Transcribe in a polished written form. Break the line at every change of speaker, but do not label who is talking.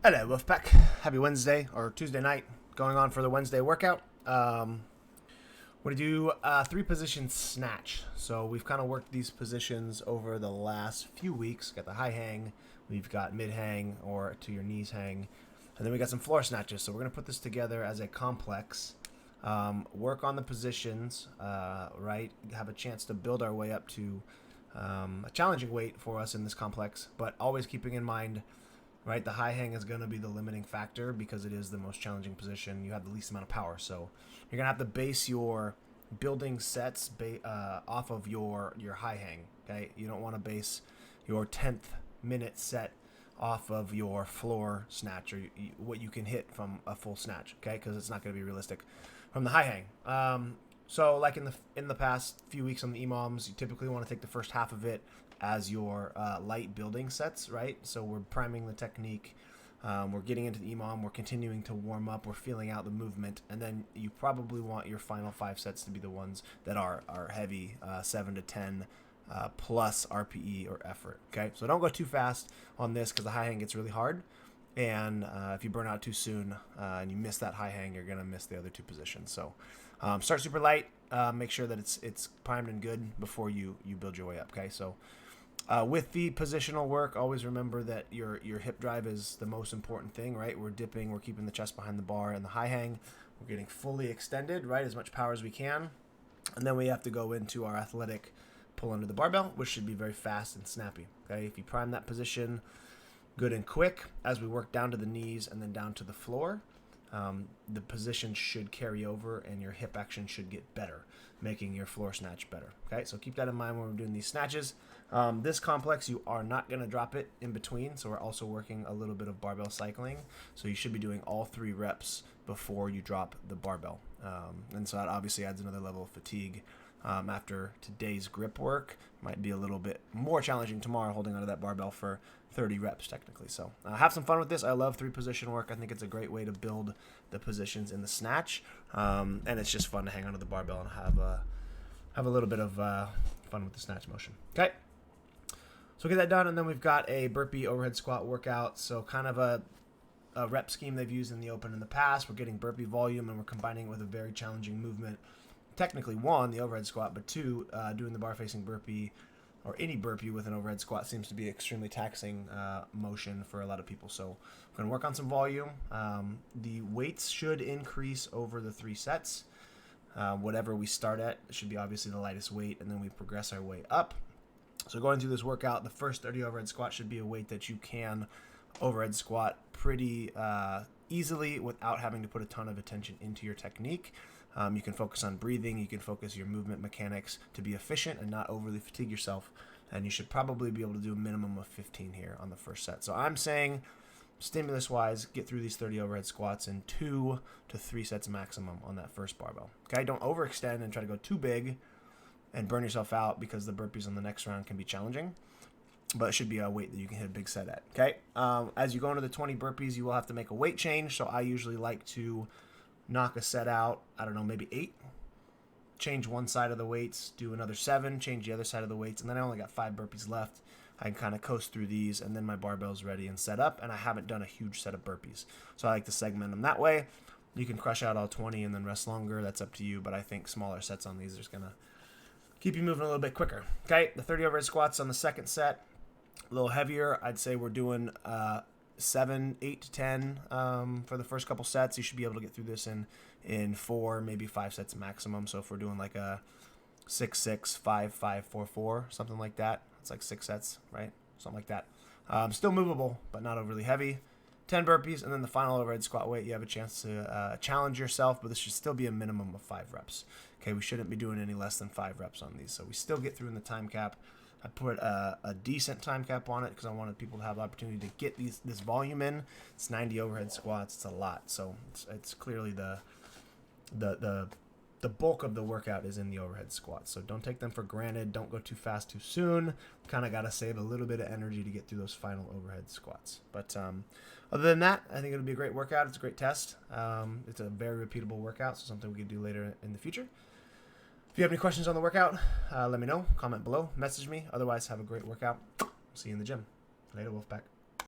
Hello, Wolfpack. Happy Wednesday or Tuesday night. Going on for the Wednesday workout. We're gonna do 3 position snatch. So we've kind of worked these positions over the last few weeks. Got the high hang, we've got mid hang or to your knees hang, and then we got some floor snatches. So we're gonna put this together as a complex. Work on the positions, right? Have a chance to build our way up to a challenging weight for us in this complex, but always keeping in mind, right? The high hang is going to be the limiting factor because it is the most challenging position. You have the least amount of power, so you're going to have to base your building sets off of your high hang. Okay, you don't want to base your 10th minute set off of your floor snatch or what you can hit from a full snatch. Okay, because it's not going to be realistic from the high hang. So like in the past few weeks on the EMOMs, you typically want to take the first half of it as your light building sets, right? So we're priming the technique, we're getting into the EMOM, we're continuing to warm up, we're feeling out the movement, and then you probably want your final 5 sets to be the ones that are heavy, 7 to 10 plus RPE or effort. Okay, so don't go too fast on this because the high hang gets really hard. And if you burn out too soon and you miss that high hang, you're gonna miss the other 2 positions. So start super light. Make sure that it's primed and good before you build your way up. Okay, so with the positional work, always remember that your hip drive is the most important thing, right? We're dipping, we're keeping the chest behind the bar, and the high hang, we're getting fully extended, right? As much power as we can, and then we have to go into our athletic pull under the barbell, which should be very fast and snappy. Okay, if you prime that position good and quick as we work down to the knees and then down to the floor, the position should carry over and your hip action should get better, making your floor snatch better. Okay, so keep that in mind when we're doing these snatches. This complex, you are not going to drop it in between, so we're also working a little bit of barbell cycling. So you should be doing all 3 reps before you drop the barbell. And so that obviously adds another level of fatigue. After today's grip work, might be a little bit more challenging tomorrow holding onto that barbell for 30 reps technically. So have some fun with this. I love 3-position work. I think it's a great way to build the positions in the snatch, and it's just fun to hang onto the barbell and have a little bit of fun with the snatch motion. Okay, so get that done, and then we've got a burpee overhead squat workout. So kind of a rep scheme they've used in the open in the past. We're getting burpee volume and we're combining it with a very challenging movement. Technically, 1, the overhead squat, but 2, doing the bar facing burpee or any burpee with an overhead squat seems to be extremely taxing motion for a lot of people. So we're going to work on some volume. The weights should increase over the 3 sets. Whatever we start at should be obviously the lightest weight, and then we progress our way up. So going through this workout, the first 30 overhead squat should be a weight that you can overhead squat pretty easily without having to put a ton of attention into your technique. You can focus on breathing, you can focus your movement mechanics to be efficient and not overly fatigue yourself, and you should probably be able to do a minimum of 15 here on the first set. So I'm saying, stimulus-wise, get through these 30 overhead squats in 2 to 3 sets maximum on that first barbell. Okay, don't overextend and try to go too big and burn yourself out because the burpees on the next round can be challenging, but it should be a weight that you can hit a big set at. Okay, as you go into the 20 burpees, you will have to make a weight change, so I usually like to knock a set out, I don't know, maybe 8, change one side of the weights, do another 7, change the other side of the weights, and then I only got 5 burpees left. I can kind of coast through these, and then my barbell's ready and set up, and I haven't done a huge set of burpees. So I like to segment them that way. You can crush out all 20 and then rest longer. That's up to you, but I think smaller sets on these are just going to keep you moving a little bit quicker. Okay, the 30 overhead squats on the second set, a little heavier. I'd say we're doing 7, 8 to 10 for the first couple sets. You should be able to get through this in 4, maybe 5 sets maximum. So if we're doing like a 6, 6, 5, 5, 4, 4, something like that, it's like 6 sets, right? Something like that. Still movable, but not overly heavy. 10 burpees, and then the final overhead squat weight, you have a chance to challenge yourself, but this should still be a minimum of 5 reps. Okay, we shouldn't be doing any less than 5 reps on these, so we still get through in the time cap. I put a decent time cap on it because I wanted people to have the opportunity to get this volume in. It's 90 overhead squats. It's a lot, so it's clearly the bulk of the workout is in the overhead squats. So don't take them for granted. Don't go too fast too soon. Kind of got to save a little bit of energy to get through those final overhead squats. But other than that, I think it'll be a great workout. It's a great test. It's a very repeatable workout, so something we could do later in the future. If you have any questions on the workout, let me know. Comment below. Message me. Otherwise, have a great workout. See you in the gym. Later, Wolfpack.